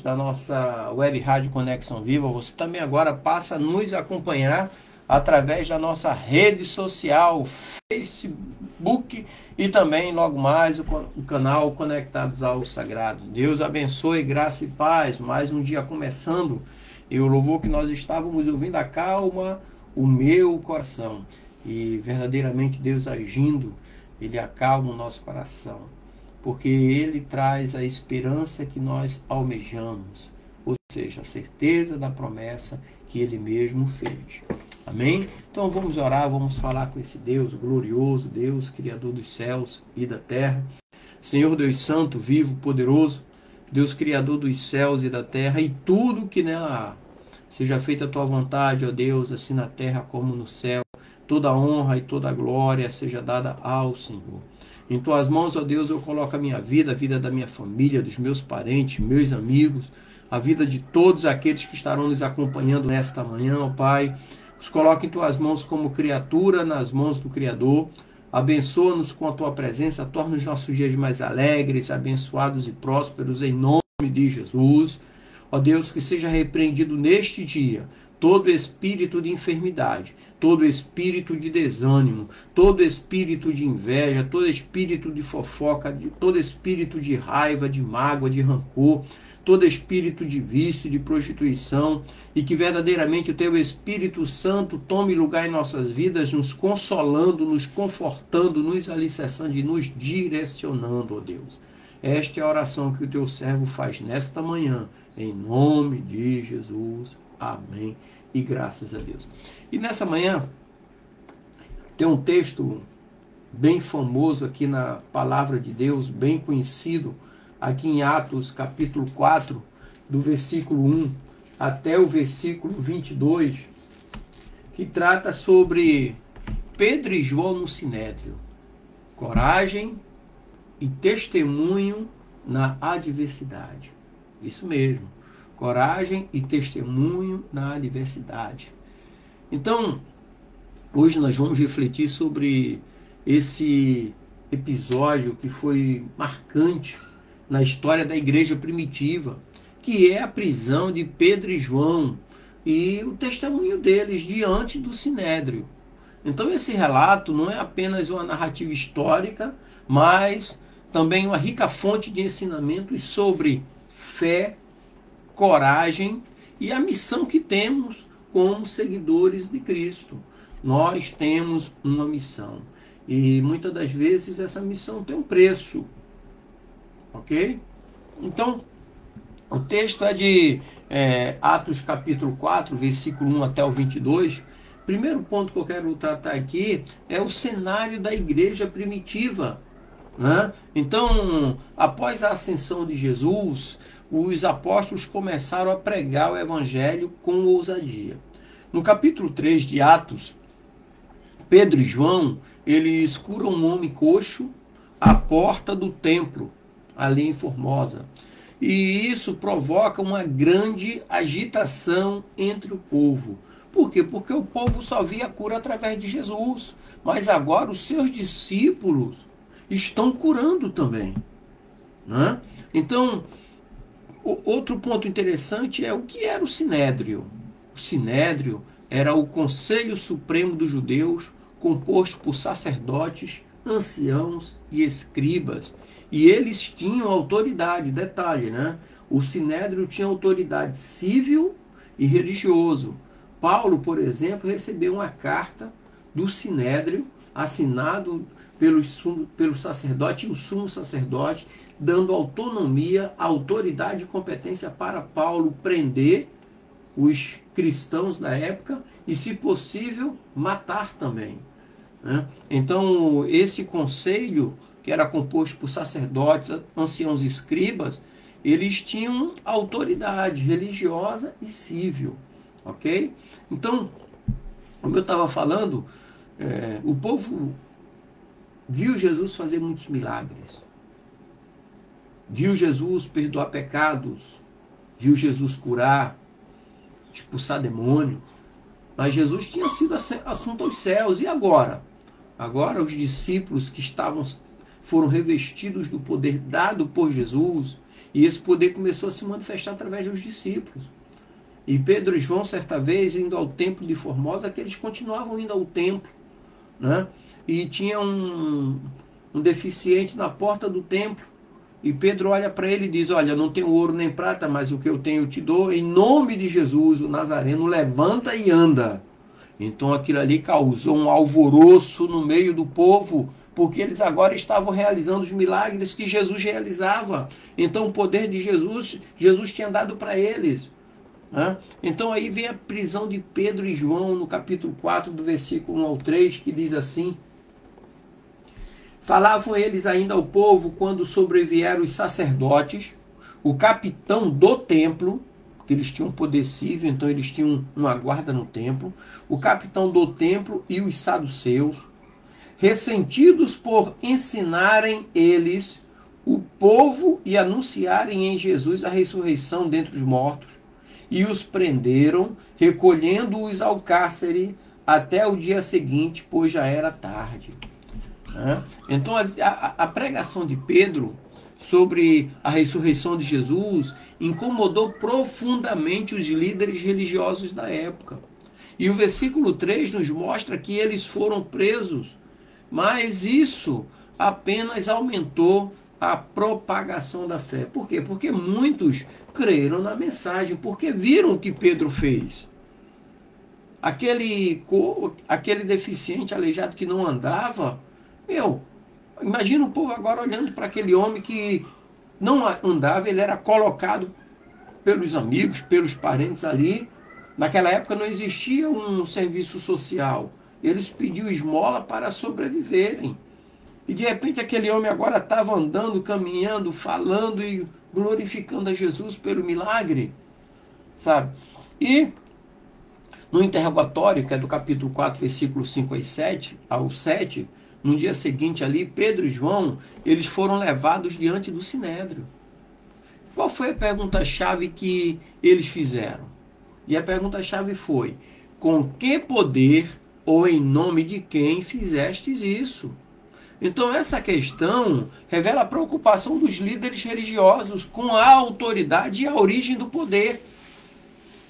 ouvintes da nossa web rádio Conexão Viva, você também agora passa a nos acompanhar através da nossa rede social, Facebook e também logo mais o canal Conectados ao Sagrado. Deus abençoe, graça e paz. Mais um dia começando e o louvor que nós estávamos ouvindo acalma o meu coração. E verdadeiramente Deus agindo, Ele acalma o nosso coração, porque Ele traz a esperança que nós almejamos, ou seja, a certeza da promessa que Ele mesmo fez. Amém? Então vamos orar, vamos falar com esse Deus glorioso, Deus Criador dos céus e da terra. Senhor Deus Santo, vivo, poderoso, Deus Criador dos céus e da terra e tudo que nela há. Seja feita a Tua vontade, ó Deus, assim na terra como no céu. Toda honra e toda glória seja dada ao Senhor. Em Tuas mãos, ó Deus, eu coloco a minha vida, a vida da minha família, dos meus parentes, meus amigos, a vida de todos aqueles que estarão nos acompanhando nesta manhã, ó Pai. Os coloco em Tuas mãos como criatura nas mãos do Criador. Abençoa-nos com a Tua presença, torna os nossos dias mais alegres, abençoados e prósperos, em nome de Jesus. Ó Deus, que seja repreendido neste dia todo espírito de enfermidade, todo espírito de desânimo, todo espírito de inveja, todo espírito de fofoca, todo espírito de raiva, de mágoa, de rancor, todo espírito de vício, de prostituição, e que verdadeiramente o Teu Espírito Santo tome lugar em nossas vidas, nos consolando, nos confortando, nos alicerçando e nos direcionando, ó Deus. Esta é a oração que o Teu servo faz nesta manhã, em nome de Jesus. Amém. E graças a Deus. E nessa manhã, tem um texto bem famoso aqui na Palavra de Deus, bem conhecido, aqui em Atos capítulo 4, do versículo 1 até o versículo 22, que trata sobre Pedro e João no Sinédrio. Coragem e testemunho na adversidade. Isso mesmo. Coragem e testemunho na adversidade. Então, hoje nós vamos refletir sobre esse episódio que foi marcante na história da igreja primitiva, que é a prisão de Pedro e João e o testemunho deles diante do Sinédrio. Então esse relato não é apenas uma narrativa histórica, mas também uma rica fonte de ensinamentos sobre fé, coragem e a missão que temos como seguidores de Cristo. Nós temos uma missão e muitas das vezes essa missão tem um preço, ok? Então, o texto é de Atos capítulo 4, versículo 1 até o 22. Primeiro ponto que eu quero tratar aqui é o cenário da igreja primitiva, né? Então, após a ascensão de Jesus, os apóstolos começaram a pregar o evangelho com ousadia. No capítulo 3 de Atos, Pedro e João, eles curam um homem coxo à porta do templo, ali em Formosa. E isso provoca uma grande agitação entre o povo. Por quê? Porque o povo só via a cura através de Jesus. Mas agora os seus discípulos estão curando também, né? Então, outro ponto interessante é o que era o Sinédrio. O Sinédrio era o Conselho Supremo dos Judeus, composto por sacerdotes, anciãos e escribas. E eles tinham autoridade, detalhe, né? O Sinédrio tinha autoridade civil e religioso. Paulo, por exemplo, recebeu uma carta do Sinédrio, assinado pelo sacerdote e o sumo sacerdote, dando autonomia, autoridade e competência para Paulo prender os cristãos da época e, se possível, matar também, né? Então, esse conselho, que era composto por sacerdotes, anciãos e escribas, eles tinham autoridade religiosa e civil, ok? Então, como eu estava falando, o povo viu Jesus fazer muitos milagres, viu Jesus perdoar pecados, viu Jesus curar, expulsar demônio, mas Jesus tinha sido assunto aos céus. E agora? Agora os discípulos que foram revestidos do poder dado por Jesus E esse poder começou a se manifestar através dos discípulos. E Pedro e João, certa vez, indo ao templo de Formosa, que eles continuavam indo ao templo, né? E tinha um deficiente na porta do templo. E Pedro olha para ele e diz: olha, não tenho ouro nem prata, mas o que eu tenho eu te dou. Em nome de Jesus, o Nazareno, levanta e anda. Então aquilo ali causou um alvoroço no meio do povo, porque eles agora estavam realizando os milagres que Jesus realizava. Então o poder de Jesus tinha dado para eles. Né? Então aí vem a prisão de Pedro e João no capítulo 4, do versículo 1 ao 3, que diz assim: falavam eles ainda ao povo quando sobrevieram os sacerdotes, o capitão do templo, porque eles tinham poder civil, então eles tinham uma guarda no templo, o capitão do templo e os saduceus, ressentidos por ensinarem eles o povo e anunciarem em Jesus a ressurreição dentre os mortos, e os prenderam, recolhendo-os ao cárcere até o dia seguinte, pois já era tarde. Então a pregação de Pedro sobre a ressurreição de Jesus incomodou profundamente os líderes religiosos da época. E o versículo 3 nos mostra que eles foram presos, mas isso apenas aumentou a propagação da fé. Por quê? Porque muitos creram na mensagem, porque viram o que Pedro fez. Aquele deficiente aleijado que não andava, imagina o povo agora olhando para aquele homem que não andava, ele era colocado pelos amigos, pelos parentes ali. Naquela época não existia um serviço social. Eles pediam esmola para sobreviverem. E de repente aquele homem agora estava andando, caminhando, falando e glorificando a Jesus pelo milagre. Sabe? E no interrogatório, que é do capítulo 4, versículos 5 ao 7, no dia seguinte ali, Pedro e João, eles foram levados diante do Sinédrio. Qual foi a pergunta-chave que eles fizeram? E a pergunta-chave foi: com que poder ou em nome de quem fizestes isso? Então essa questão revela a preocupação dos líderes religiosos com a autoridade e a origem do poder.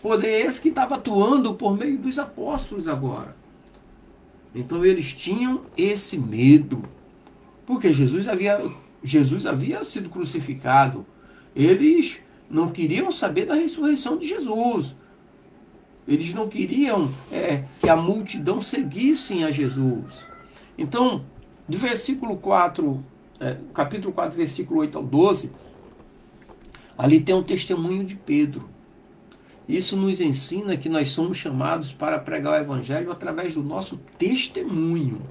Poder esse que estava atuando por meio dos apóstolos agora. Então eles tinham esse medo, porque Jesus havia sido crucificado. Eles não queriam saber da ressurreição de Jesus. Eles não queriam que a multidão seguisse a Jesus. Então, do versículo 4, capítulo 4, versículo 8 ao 12, ali tem um testemunho de Pedro. Isso nos ensina que nós somos chamados para pregar o evangelho através do nosso testemunho.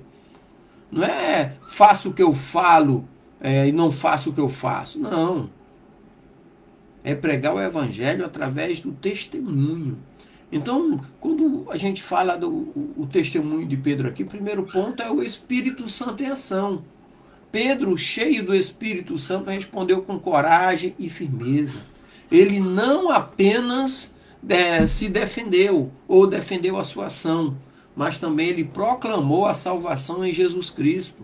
Não é faço o que eu falo e não faço o que eu faço. Não. É pregar o evangelho através do testemunho. Então, quando a gente fala do testemunho de Pedro aqui, o primeiro ponto é o Espírito Santo em ação. Pedro, cheio do Espírito Santo, respondeu com coragem e firmeza. Ele não apenas se defendeu ou defendeu a sua ação, mas também ele proclamou a salvação em Jesus Cristo.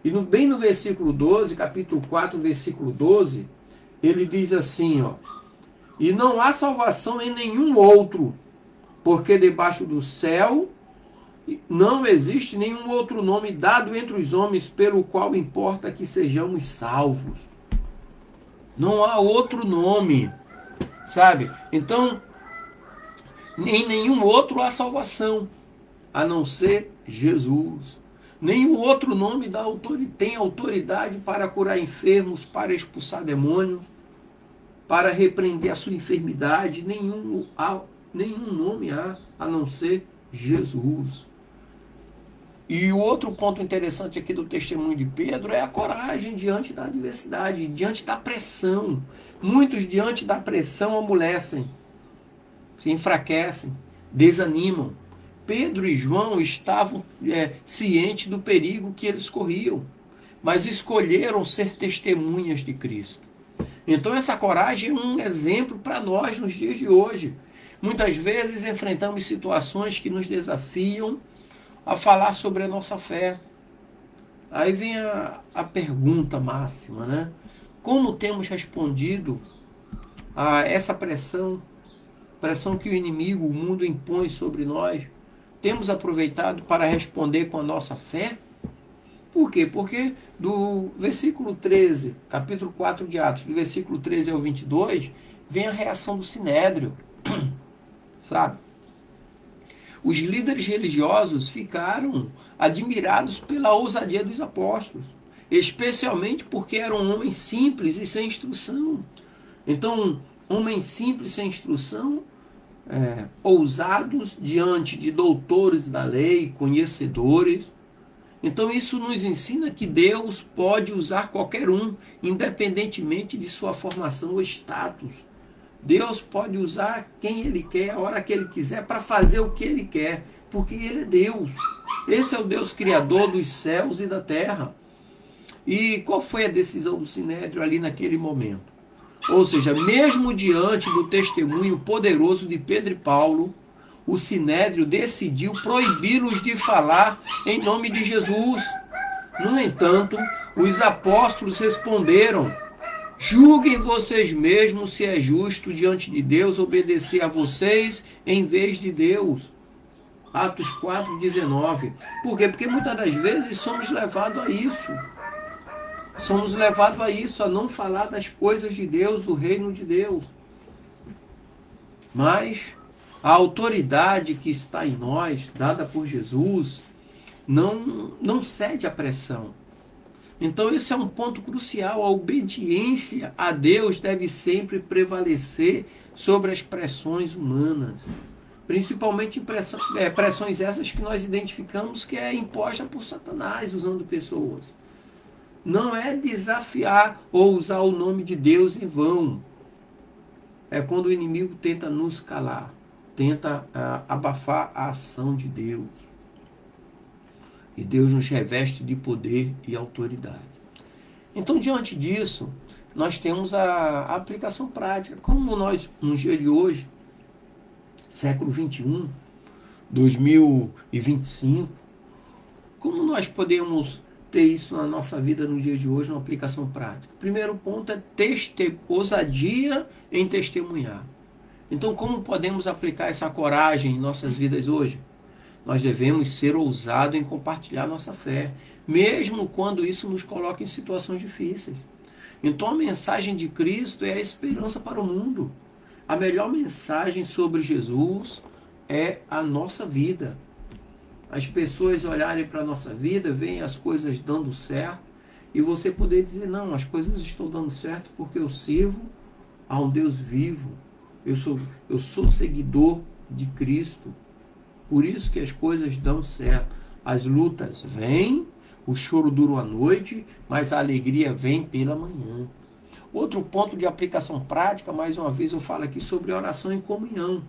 E bem no versículo 12, capítulo 4, versículo 12, ele diz assim, e não há salvação em nenhum outro, porque debaixo do céu não existe nenhum outro nome dado entre os homens pelo qual importa que sejamos salvos. Não há outro nome, sabe? Então, em nenhum outro há salvação, a não ser Jesus. Nenhum outro nome tem autoridade para curar enfermos, para expulsar demônios, para repreender a sua enfermidade. Nenhum nome há, a não ser Jesus. E o outro ponto interessante aqui do testemunho de Pedro é a coragem diante da adversidade, diante da pressão. Muitos, diante da pressão, amolecem, se enfraquecem, desanimam. Pedro e João estavam cientes do perigo que eles corriam, mas escolheram ser testemunhas de Cristo. Então essa coragem é um exemplo para nós nos dias de hoje. Muitas vezes enfrentamos situações que nos desafiam a falar sobre a nossa fé. Aí vem a pergunta máxima, né? Como temos respondido a essa pressão que o inimigo, o mundo impõe sobre nós, temos aproveitado para responder com a nossa fé? Por quê? Porque do versículo 13, capítulo 4 de Atos, do versículo 13 ao 22, vem a reação do Sinédrio, sabe? Os líderes religiosos ficaram admirados pela ousadia dos apóstolos, especialmente porque eram homens simples e sem instrução. Então, homens simples sem instrução, ousados diante de doutores da lei, conhecedores. Então isso nos ensina que Deus pode usar qualquer um, independentemente de sua formação ou status. Deus pode usar quem Ele quer, a hora que Ele quiser, para fazer o que Ele quer, porque Ele é Deus. Esse é o Deus criador dos céus e da terra. E qual foi a decisão do Sinédrio ali naquele momento? Ou seja, mesmo diante do testemunho poderoso de Pedro e Paulo, o Sinédrio decidiu proibi-los de falar em nome de Jesus. No entanto, os apóstolos responderam: julguem vocês mesmos se é justo diante de Deus obedecer a vocês em vez de Deus. Atos 4:19. Por quê? Porque muitas das vezes somos levados a isso. Somos levados a isso, a não falar das coisas de Deus, do reino de Deus. Mas a autoridade que está em nós, dada por Jesus, não cede à pressão. Então esse é um ponto crucial. A obediência a Deus deve sempre prevalecer sobre as pressões humanas. Principalmente pressões essas que nós identificamos que é imposta por Satanás usando pessoas. Não é desafiar ou usar o nome de Deus em vão. É quando o inimigo tenta nos calar, tenta abafar a ação de Deus. E Deus nos reveste de poder e autoridade. Então, diante disso, nós temos a aplicação prática. Como nós, no dia de hoje, século 21, 2025, como nós podemos ter isso na nossa vida no dia de hoje, uma aplicação prática? Primeiro ponto é ousadia em testemunhar. Então, como podemos aplicar essa coragem em nossas vidas hoje? Nós devemos ser ousados em compartilhar nossa fé, mesmo quando isso nos coloca em situações difíceis. Então, a mensagem de Cristo é a esperança para o mundo. A melhor mensagem sobre Jesus é a nossa vida. As pessoas olharem para a nossa vida, veem as coisas dando certo, e você poder dizer: não, as coisas estão dando certo porque eu sirvo a um Deus vivo. Eu sou seguidor de Cristo. Por isso que as coisas dão certo. As lutas vêm, o choro dura uma noite, mas a alegria vem pela manhã. Outro ponto de aplicação prática, mais uma vez eu falo aqui sobre oração e comunhão.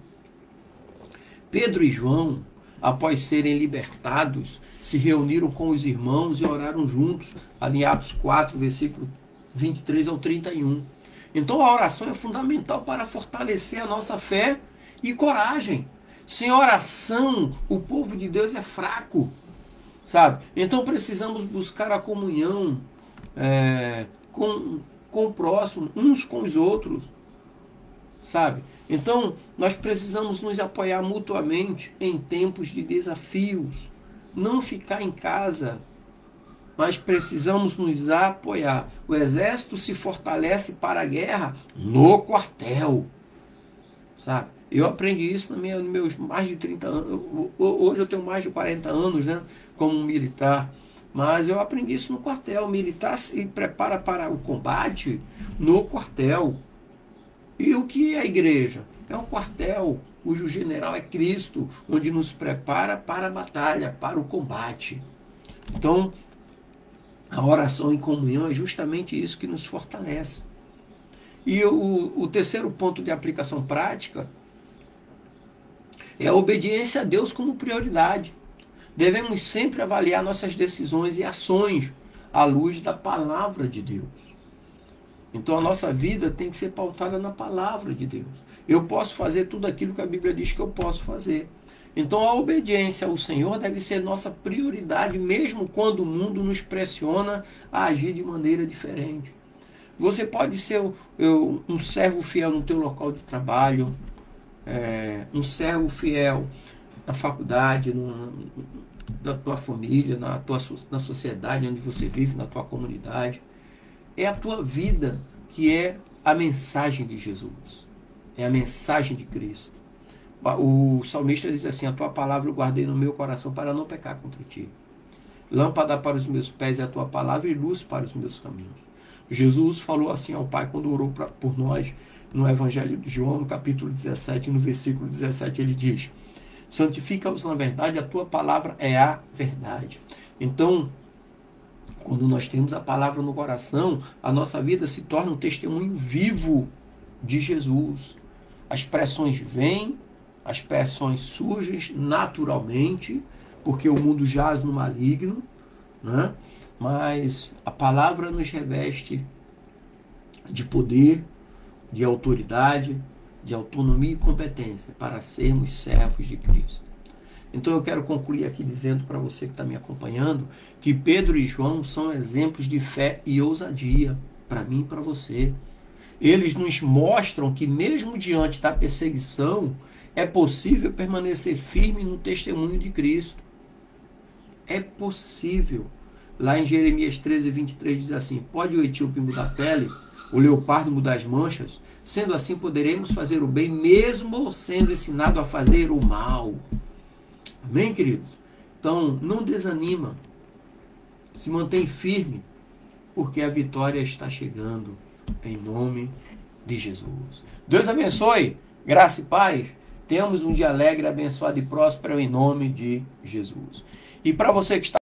Pedro e João, após serem libertados, se reuniram com os irmãos e oraram juntos, ali em Atos 4, versículo 23 ao 31. Então a oração é fundamental para fortalecer a nossa fé e coragem. Sem oração, o povo de Deus é fraco, sabe? Então precisamos buscar a comunhão com o próximo, uns com os outros, sabe? Então nós precisamos nos apoiar mutuamente em tempos de desafios. Não ficar em casa, mas precisamos nos apoiar. O exército se fortalece para a guerra no quartel, sabe? Eu aprendi isso nos meus mais de 30 anos. Hoje eu tenho mais de 40 anos, né, como militar. Mas eu aprendi isso no quartel. O militar se prepara para o combate no quartel. E o que é a igreja? É um quartel cujo general é Cristo, onde nos prepara para a batalha, para o combate. Então, a oração em comunhão é justamente isso que nos fortalece. E o terceiro ponto de aplicação prática é a obediência a Deus como prioridade. Devemos sempre avaliar nossas decisões e ações à luz da palavra de Deus. Então a nossa vida tem que ser pautada na palavra de Deus. Eu posso fazer tudo aquilo que a Bíblia diz que eu posso fazer. Então a obediência ao Senhor deve ser nossa prioridade, mesmo quando o mundo nos pressiona a agir de maneira diferente. Você pode ser um servo fiel no teu local de trabalho, um servo fiel na faculdade, na tua família, na sociedade onde você vive, na tua comunidade. É a tua vida que é a mensagem de Jesus. É a mensagem de Cristo. O salmista diz assim: a tua palavra eu guardei no meu coração para não pecar contra ti. Lâmpada para os meus pés é a tua palavra e luz para os meus caminhos. Jesus falou assim ao Pai quando orou por nós no Evangelho de João, no capítulo 17, no versículo 17, ele diz: santifica-os na verdade, a tua palavra é a verdade. Então, quando nós temos a palavra no coração, a nossa vida se torna um testemunho vivo de Jesus. As pressões vêm, as pressões surgem naturalmente, porque o mundo jaz no maligno, né? Mas a palavra nos reveste de poder, de autoridade, de autonomia e competência para sermos servos de Cristo. Então eu quero concluir aqui dizendo para você que está me acompanhando que Pedro e João são exemplos de fé e ousadia para mim e para você. Eles nos mostram que mesmo diante da perseguição é possível permanecer firme no testemunho de Cristo. É possível. Lá em Jeremias 13, 23 diz assim: pode o etíope mudar a pele, o leopardo mudar as manchas? Sendo assim poderemos fazer o bem mesmo sendo ensinado a fazer o mal. Amém, queridos? Então, não desanima. Se mantém firme, porque a vitória está chegando em nome de Jesus. Deus abençoe. Graça e paz. Tenhamos um dia alegre, abençoado e próspero em nome de Jesus. E para você que está